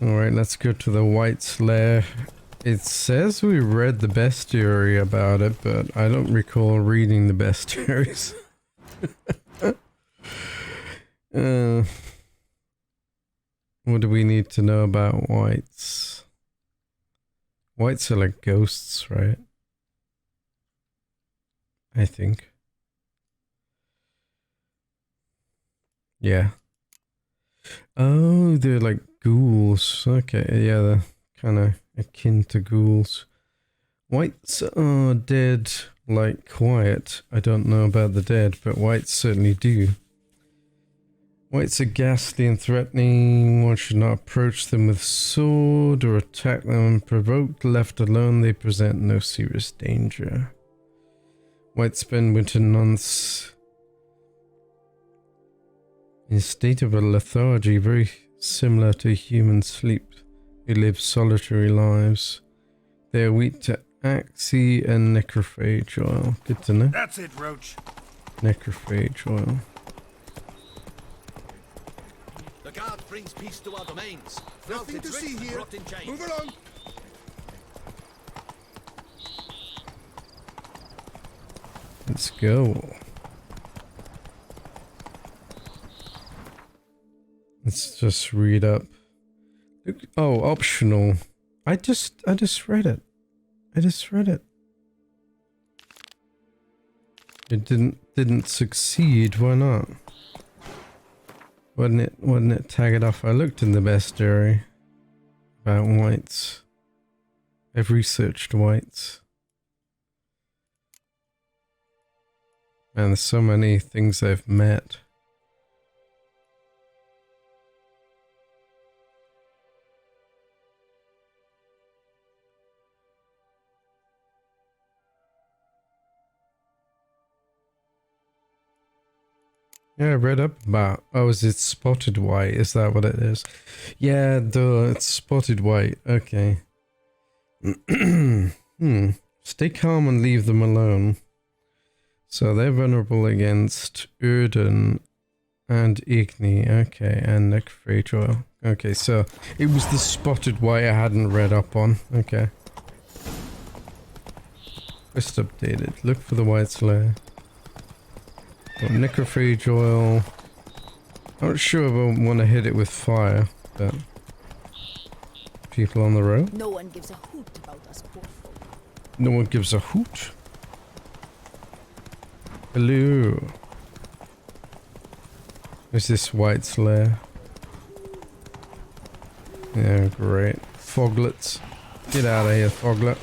Alright, let's go to the wights lair. It says we read the bestiary about it, but I don't recall reading the bestiaries. What do we need to know about wights? Wights are like ghosts, right? I think. Yeah. Oh, they're like ghouls. Okay, yeah, they're kind of akin to ghouls. Wights are dead like quiet. I don't know about the dead, but wights certainly do. Wights are ghastly and threatening. One should not approach them with sword or attack them unprovoked. Left alone, they present no serious danger. Wights spend winter months in a state of a lethargy very similar to human sleep. They live solitary lives. They are weak to axi and necrophage oil. Good to know. That's it, Roach. Necrophage oil. The guard brings peace to our domains. Nothing to see here. Move along. Let's go. Let's just read up. Oh, optional. I just read it. I just read it. It didn't succeed. Why not? Wouldn't it tag it off? I looked in the bestiary about wights. I've researched wights. Man, there's so many things I've met. Yeah, I read up about... Oh, is it spotted white? Is that what it is? Yeah, duh, it's spotted white. Okay. Stay calm and leave them alone. So they're vulnerable against Urden and Igni. Okay, and necrophage oil. Okay, so it was the spotted white I hadn't read up on. Okay. Quest updated. Look for the wights lair. Got necrophage oil. I'm not sure if I want to hit it with fire, but people on the road. No one gives a hoot about us poor folk. No one gives a hoot. Hello. Is this wights lair? Yeah, great. Foglets. Get out of here, Foglet.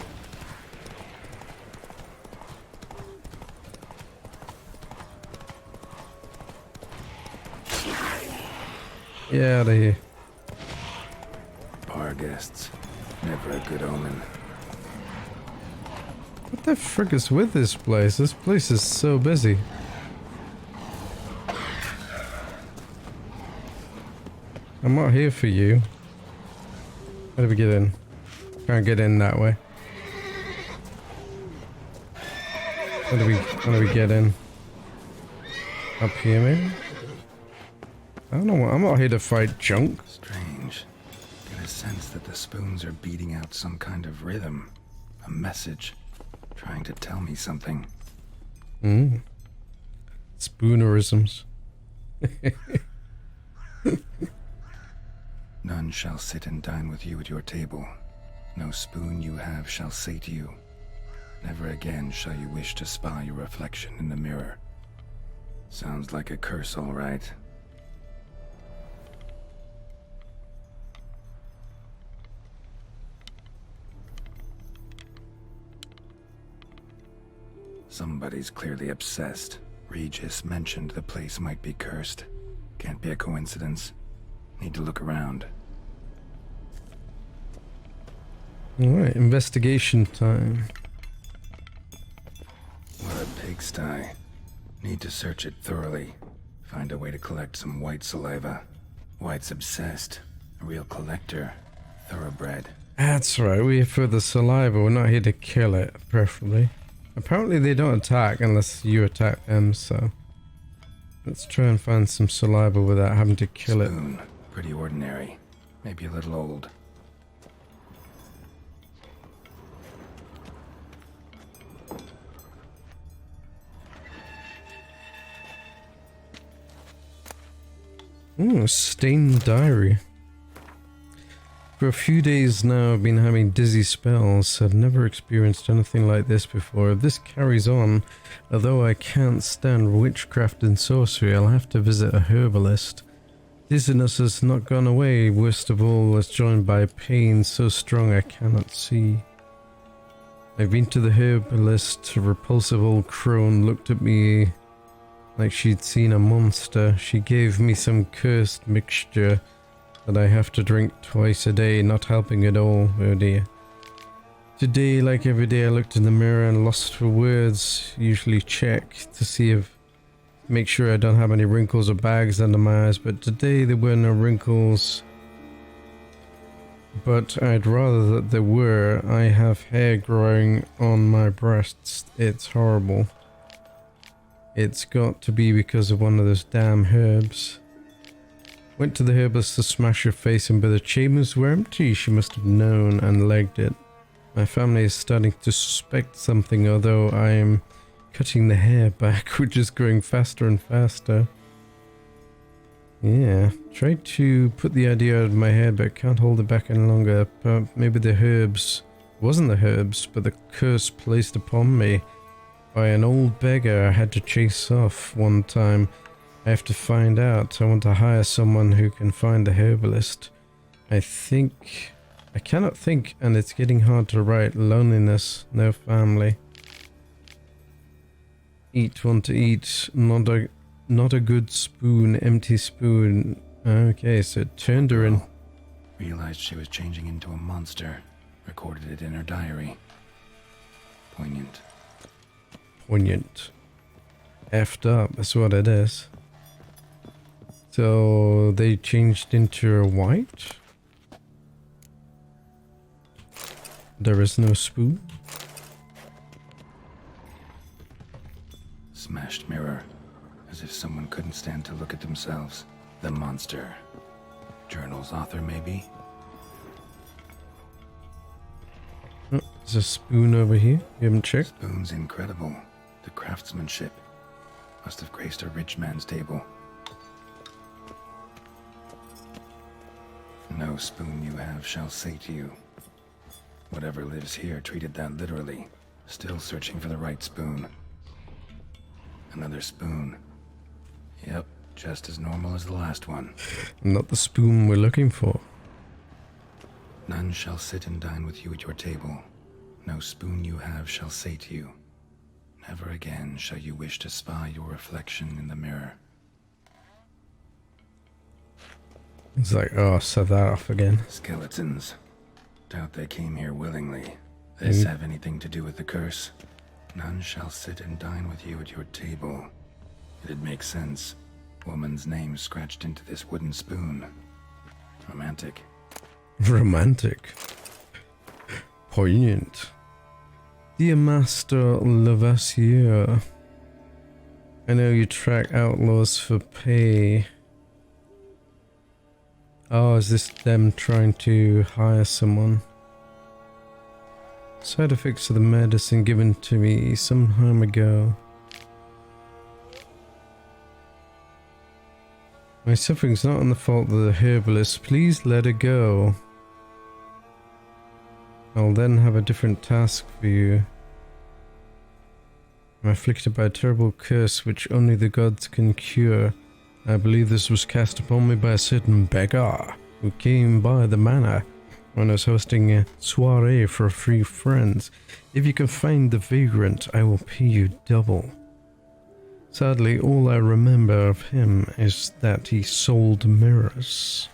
Get out of here. Bar guests. Never a good omen. What the frick is with this place? This place is so busy. I'm not here for you. How do we get in? Can't get in that way. How do we get in? Up here maybe? I don't know. I'm not here to fight junk. Strange. Get a sense that the spoons are beating out some kind of rhythm. A message. Trying to tell me something. Spoonerisms. None shall sit and dine with you at your table. No spoon you have shall say to you. Never again shall you wish to spy your reflection in the mirror. Sounds like a curse, all right. Somebody's clearly obsessed. Regis mentioned the place might be cursed. Can't be a coincidence. Need to look around. Alright, investigation time. What a pigsty. Need to search it thoroughly. Find a way to collect some white saliva. White's obsessed. A real collector. Thoroughbred. That's right, we're here for the saliva. We're not here to kill it, preferably. Apparently they don't attack unless you attack them, so... Let's try and find some saliva without having to kill it. Spoon. Pretty ordinary. Maybe a little old. Ooh, stained diary. For a few days now I've been having dizzy spells. I've never experienced anything like this before. If this carries on, although I can't stand witchcraft and sorcery, I'll have to visit a herbalist. Dizziness has not gone away, worst of all is joined by pain so strong I cannot see. I've been to the herbalist. A repulsive old crone looked at me like she'd seen a monster. She gave me some cursed mixture that I have to drink twice a day, not helping at all. Oh dear. Today, like every day, I looked in the mirror and lost for words. Usually check to see if, make sure I don't have any wrinkles or bags under my eyes, but today there were no wrinkles. But I'd rather that there were. I have hair growing on my breasts. It's horrible. It's got to be because of one of those damn herbs. Went to the herbalist to smash her face in, but the chambers were empty. She must have known and legged it. My family is starting to suspect something, although I am cutting the hair back, which is growing faster and faster. Yeah, tried to put the idea out of my head, but can't hold it back any longer. But maybe the herbs, wasn't the herbs, but the curse placed upon me by an old beggar I had to chase off one time. I have to find out. I want to hire someone who can find the herbalist. I cannot think, and it's getting hard to write. Loneliness, no family. Eat, want to eat, not a good spoon, empty spoon. Okay, so it turned her in. Realized she was changing into a monster. Recorded it in her diary. Poignant. Poignant. Effed up, that's what it is. So they changed into a white. There is no spoon. Smashed mirror. As if someone couldn't stand to look at themselves. The monster. Journal's author, maybe? Oh, there's a spoon over here. You haven't checked? Spoon's incredible. The craftsmanship. Must have graced a rich man's table. No spoon you have shall say to you. Whatever lives here treated that literally. Still searching for the right spoon. Another spoon. Yep, just as normal as the last one. Not the spoon we're looking for. None shall sit and dine with you at your table. No spoon you have shall say to you. Never again shall you wish to spy your reflection in the mirror. It's like, oh, set that off again. Skeletons. Doubt they came here willingly. This have anything to do with the curse? None shall sit and dine with you at your table. It'd make sense. Woman's name scratched into this wooden spoon. Romantic. Romantic. Poignant. Dear Master Levasseur, I know you track outlaws for pay. Oh, is this them trying to hire someone? Side effects of the medicine given to me some time ago. My suffering's not on the fault of the herbalist. Please let her go. I'll then have a different task for you. I'm afflicted by a terrible curse which only the gods can cure. I believe this was cast upon me by a certain beggar who came by the manor when I was hosting a soiree for a few friends. If you can find the vagrant, I will pay you double. Sadly, all I remember of him is that he sold mirrors.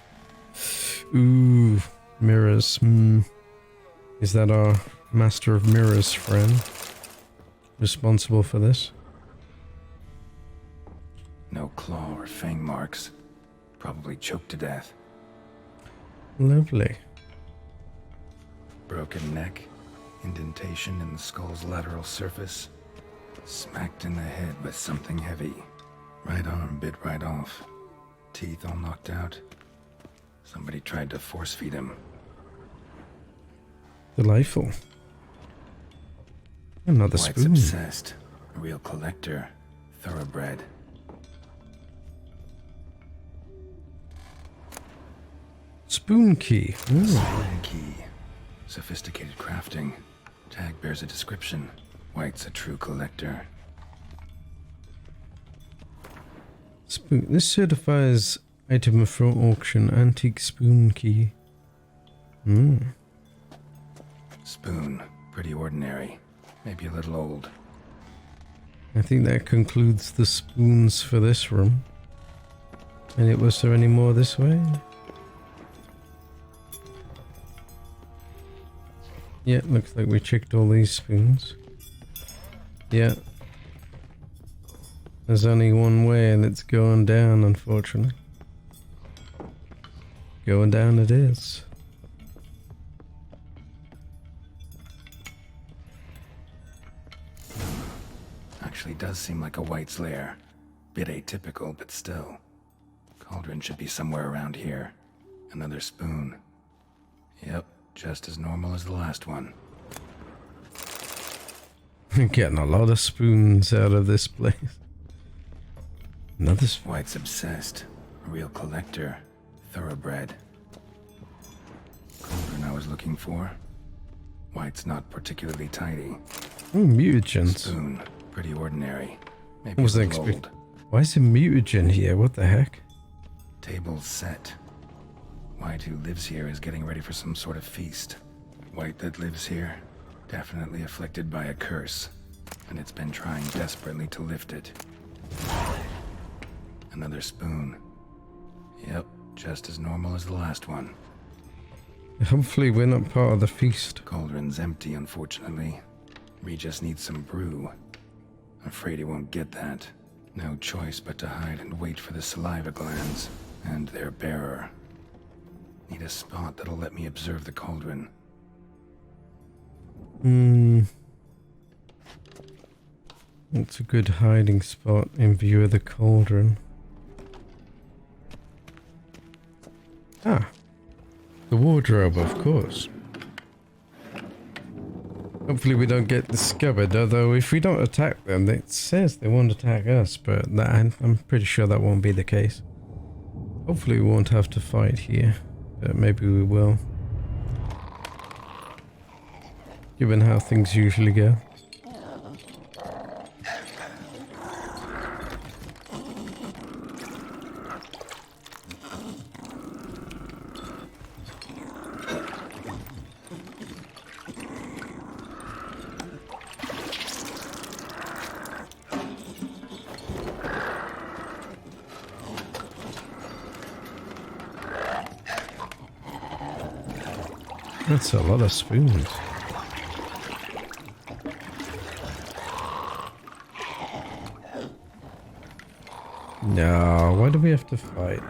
Ooh, mirrors. Is that our Master of Mirrors friend responsible for this? No claw or fang marks. Probably choked to death. Lovely. Broken neck. Indentation in the skull's lateral surface. Smacked in the head with something heavy. Right arm bit right off. Teeth all knocked out. Somebody tried to force feed him. Delightful. Another Wights spoon. obsessed. A real collector. Thoroughbred. Spoon key. Ooh. Spoon key. Sophisticated crafting. Tag bears a description. Wights a true collector. Spoon. This certifies item for auction. Antique spoon key. Spoon. Pretty ordinary. Maybe a little old. I think that concludes the spoons for this room. And was there any more this way? Yeah, looks like we checked all these spoons. Yeah. There's only one way and it's going down, unfortunately. Going down it is. Actually does seem like a Wights lair. Bit atypical, but still. Cauldron should be somewhere around here. Another spoon. Yep, just as normal as the last one. Getting a lot of spoons out of this place. Another spoon. Wights obsessed. A real collector. Thoroughbred. Cauldron I was looking for. Wights not particularly tidy. Oh, mutagens. Spoon. Pretty ordinary. Maybe What was a I little expecting? old. Why is a mutagen here? What the heck? Table set. Wight who lives here is getting ready for some sort of feast. Wight that lives here, definitely afflicted by a curse, and it's been trying desperately to lift it. Another spoon. Yep, just as normal as the last one. Hopefully we're not part of the feast. Cauldron's empty, unfortunately. Regis needs some brew. Afraid he won't get that. No choice but to hide and wait for the saliva glands and their bearer. Need a spot that'll let me observe the cauldron. It's a good hiding spot in view of the cauldron. Ah, the wardrobe, of course. Hopefully we don't get discovered, although if we don't attack them, it says they won't attack us, but I'm pretty sure that won't be the case. Hopefully we won't have to fight here, but maybe we will. Given how things usually go. That's a lot of spoons. No, why do we have to fight?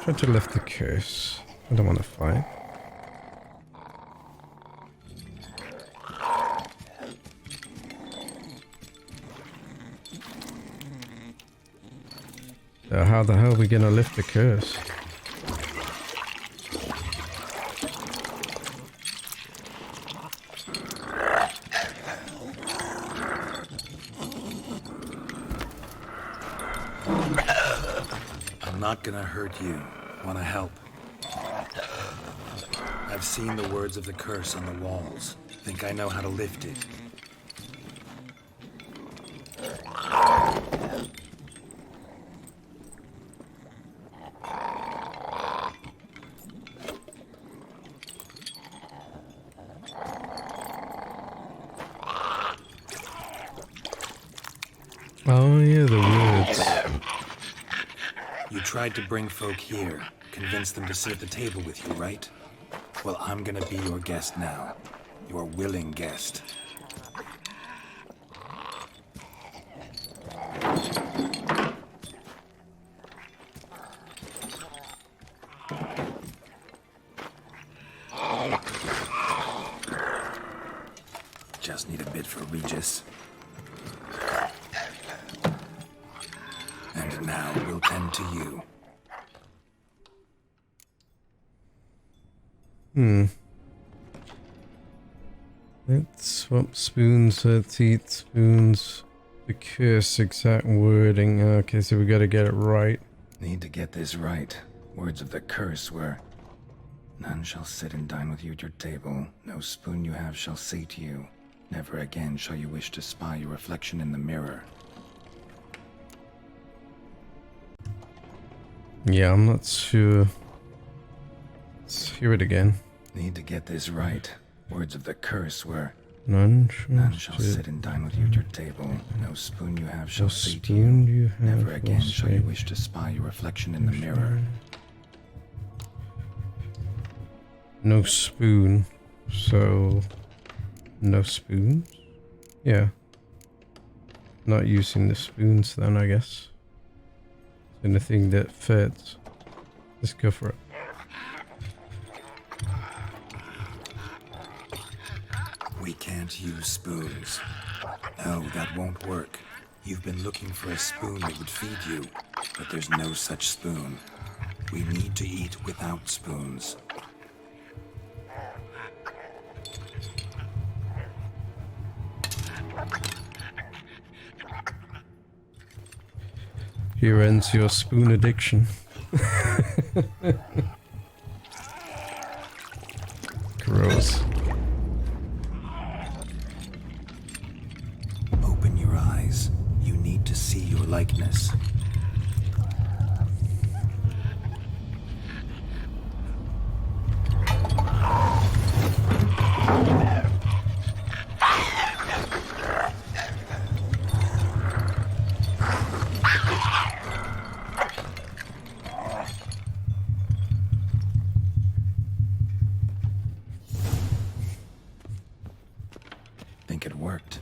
Try to lift the curse. I don't want to fight. So how the hell are we gonna lift the curse? I'm not gonna hurt you. Wanna help? I've seen the words of the curse on the walls. Think I know how to lift it. Oh yeah, the words. You tried to bring folk here, convince them to sit at the table with you, right? Well, I'm gonna be your guest now. Your willing guest. Just need a bit for Regis. And now we'll tend to you. Let's swap spoons, teeth, spoons. The curse, exact wording. Okay, so we gotta get it right. Need to get this right. Words of the curse were, none shall sit and dine with you at your table. No spoon you have shall say to you, never again shall you wish to spy your reflection in the mirror. Yeah, I'm not sure. Let's hear it again. Need to get this right. Words of the curse were, None shall sit and dine with you at your table. No spoon you have shall No say to spoon you, you have never again will shall you say. wish to spy your reflection in the mirror. No spoon. So, no spoons? Yeah. Not using the spoons then, I guess. Anything that fits. Let's go for it. We can't use spoons. No, that won't work. You've been looking for a spoon that would feed you, but there's no such spoon. We need to eat without spoons. Here ends your spoon addiction. Gross. Open your eyes. You need to see your likeness. Think it worked.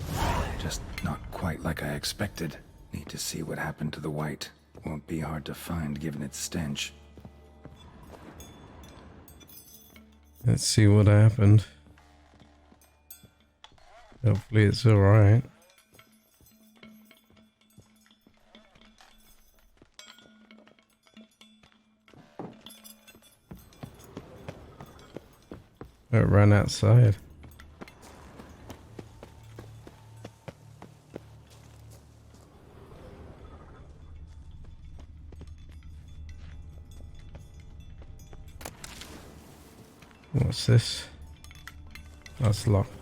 Just not quite like I expected. Need to see what happened to the white. Won't be hard to find given its stench. Let's see what happened. Hopefully it's alright. It ran outside. What's this? That's locked.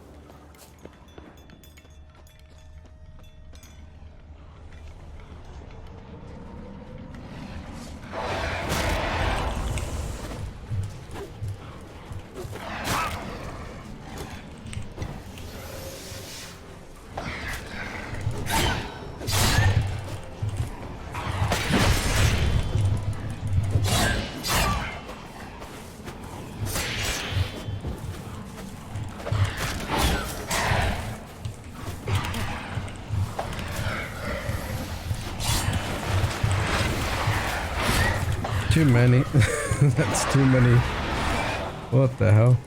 Too many. That's too many. What the hell?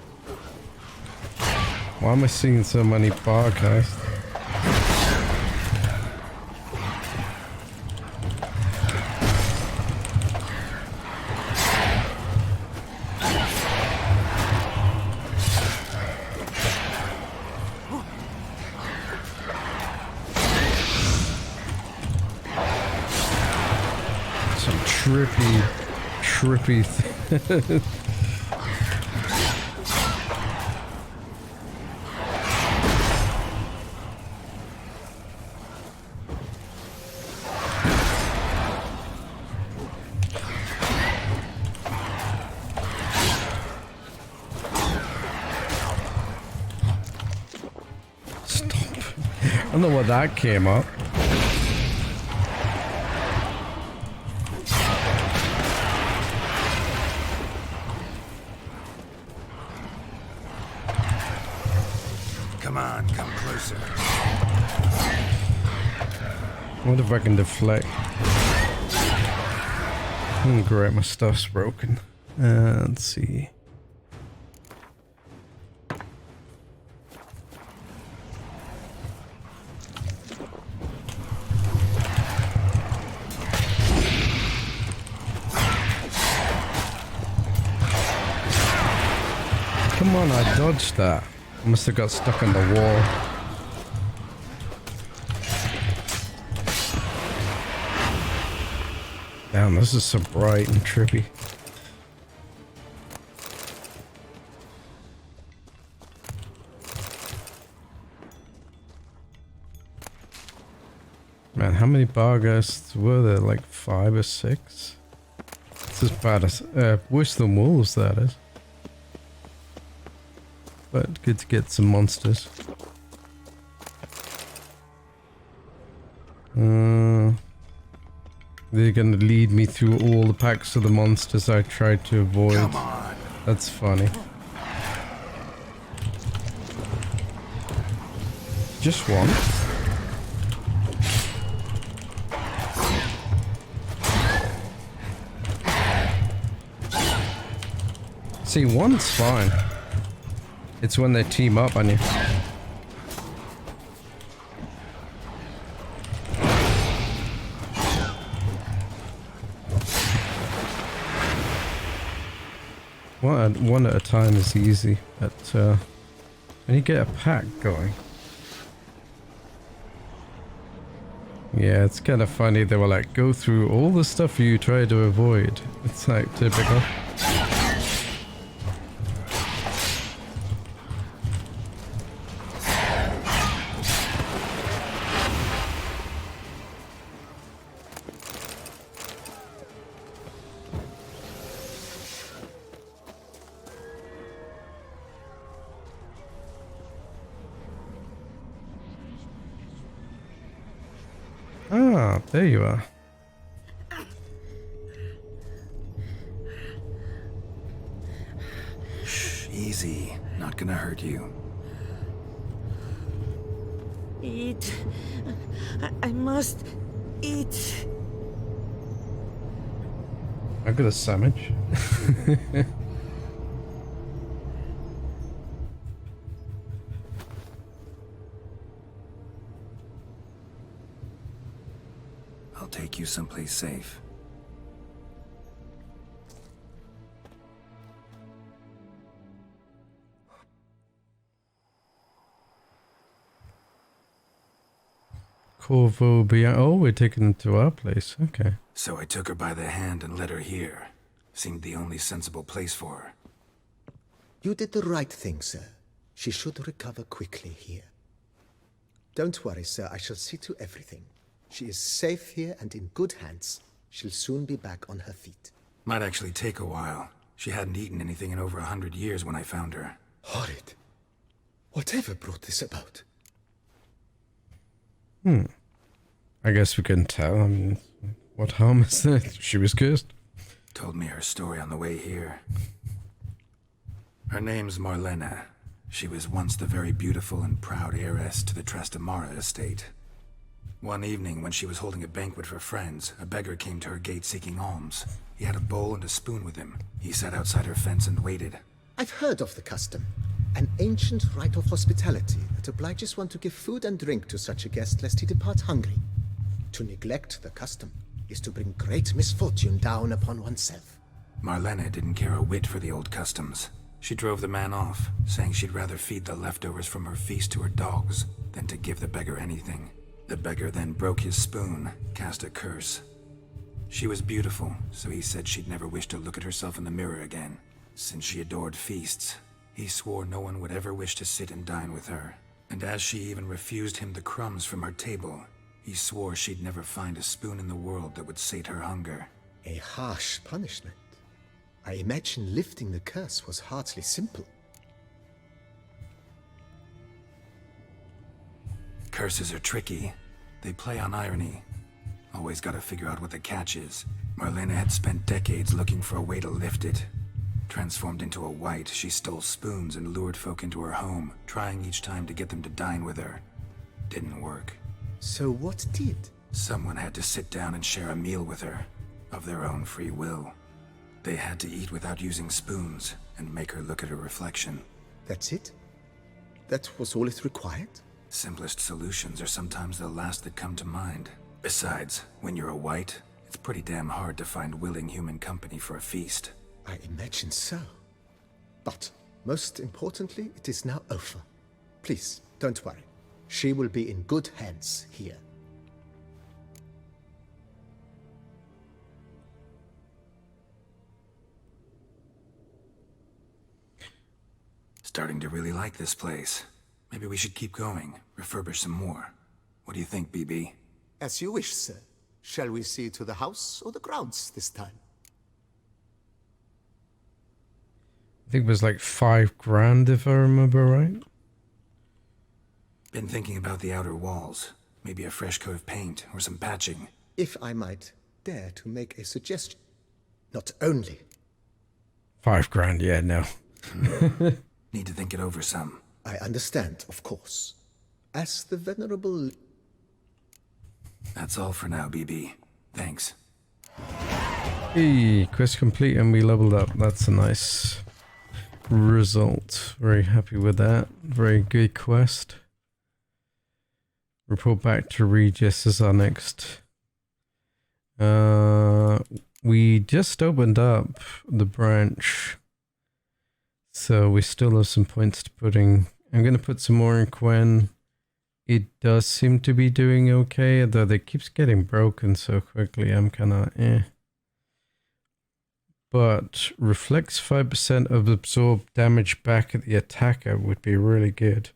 Why am I seeing so many podcasts? Some trippy Stop. I don't know what that came up. Come on, come closer. What if I can deflect? Oh, great, my stuff's broken. Let's see. Come on, I dodged that. I must have got stuck on the wall. Damn, this is so bright and trippy. Man, how many bar ghosts were there? Like 5 or 6? It's as bad as, worse than wolves, that is. But good to get some monsters. They're gonna lead me through all the packs of the monsters I tried to avoid. Come on. That's funny. Just one. See, one's fine. It's when they team up on you. One at a time is easy, but when you get a pack going. Yeah, it's kind of funny. They were like, go through all the stuff you try to avoid. It's like typical. Ah, there you are. Shh, easy. Not gonna hurt you. Eat. I must eat. I got a sandwich. I'll take you someplace safe. Corvo beyond. Oh, we're taking them to our place. Okay. So I took her by the hand and led her here. Seemed the only sensible place for her. You did the right thing, sir. She should recover quickly here. Don't worry, sir. I shall see to everything. She is safe here and in good hands. She'll soon be back on her feet. Might actually take a while. She hadn't eaten anything in over 100 years when I found her. Horrid. Whatever brought this about? I guess we can tell. I mean, what harm is there? She was cursed. Told me her story on the way here. Her name's Marlena. She was once the very beautiful and proud heiress to the Trastamara estate. One evening, when she was holding a banquet for friends, a beggar came to her gate seeking alms. He had a bowl and a spoon with him. He sat outside her fence and waited. I've heard of the custom. An ancient rite of hospitality that obliges one to give food and drink to such a guest lest he depart hungry. To neglect the custom is to bring great misfortune down upon oneself. Marlena didn't care a whit for the old customs. She drove the man off, saying she'd rather feed the leftovers from her feast to her dogs than to give the beggar anything. The beggar then broke his spoon, cast a curse. She was beautiful, so he said she'd never wish to look at herself in the mirror again. Since she adored feasts, he swore no one would ever wish to sit and dine with her. And as she even refused him the crumbs from her table, he swore she'd never find a spoon in the world that would sate her hunger. A harsh punishment. I imagine lifting the curse was hardly simple. Curses are tricky. They play on irony. Always gotta figure out what the catch is. Marlena had spent decades looking for a way to lift it. Transformed into a wight, she stole spoons and lured folk into her home, trying each time to get them to dine with her. Didn't work. So what did? Someone had to sit down and share a meal with her, of their own free will. They had to eat without using spoons, and make her look at her reflection. That's it? That was all it required? Simplest solutions are sometimes the last that come to mind. Besides, when you're a wight, it's pretty damn hard to find willing human company for a feast. I imagine so. But Most importantly, it is now over. Please, don't worry. She will be in good hands here. Starting to really like this place. Maybe we should keep going, refurbish some more. What do you think, BB? As you wish, sir. Shall we see to the house or the grounds this time? I think it was like 5 grand if I remember right. Been thinking about the outer walls. Maybe a fresh coat of paint or some patching. If I might dare to make a suggestion. Not only 5 grand, yeah, no. Need to think it over some. I understand, of course. As the venerable... That's all for now, BB. Thanks. Hey, quest complete and we leveled up. That's a nice result. Very happy with that. Very good quest. Report back to Regis is our next. We just opened up the branch. So we still have some points to put in. I'm going to put some more in Quen. It does seem to be doing okay, though it keeps getting broken so quickly. I'm kind of eh. But reflects 5% of absorbed damage back at the attacker would be really good.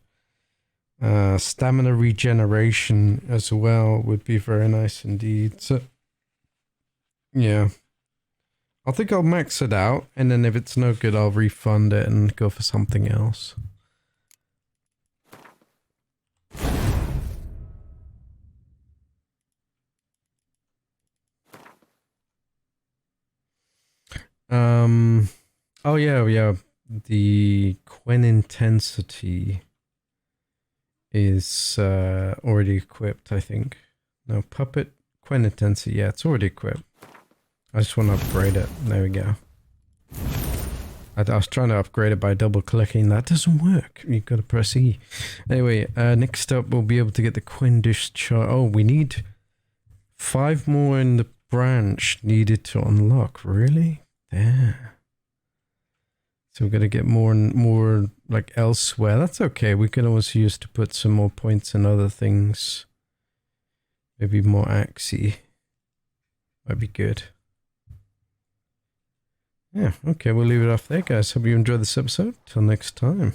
Stamina regeneration as well would be very nice indeed. So, yeah. I think I'll max it out, and then if it's no good, I'll refund it and go for something else. Oh yeah. The Quen intensity is already equipped, I think. No, puppet Quen intensity. Yeah, it's already equipped. I just want to upgrade it. There we go. I was trying to upgrade it by double clicking. That doesn't work. You've got to press E. Anyway, next up we'll be able to get the Quen discharge. Oh, we need 5 more in the branch needed to unlock. Really? There. So we're going to get more and more like elsewhere. That's okay. We can always use to put some more points in other things. Maybe more axy. Might be good. Yeah, okay, we'll leave it off there, guys. Hope you enjoyed this episode. Till next time.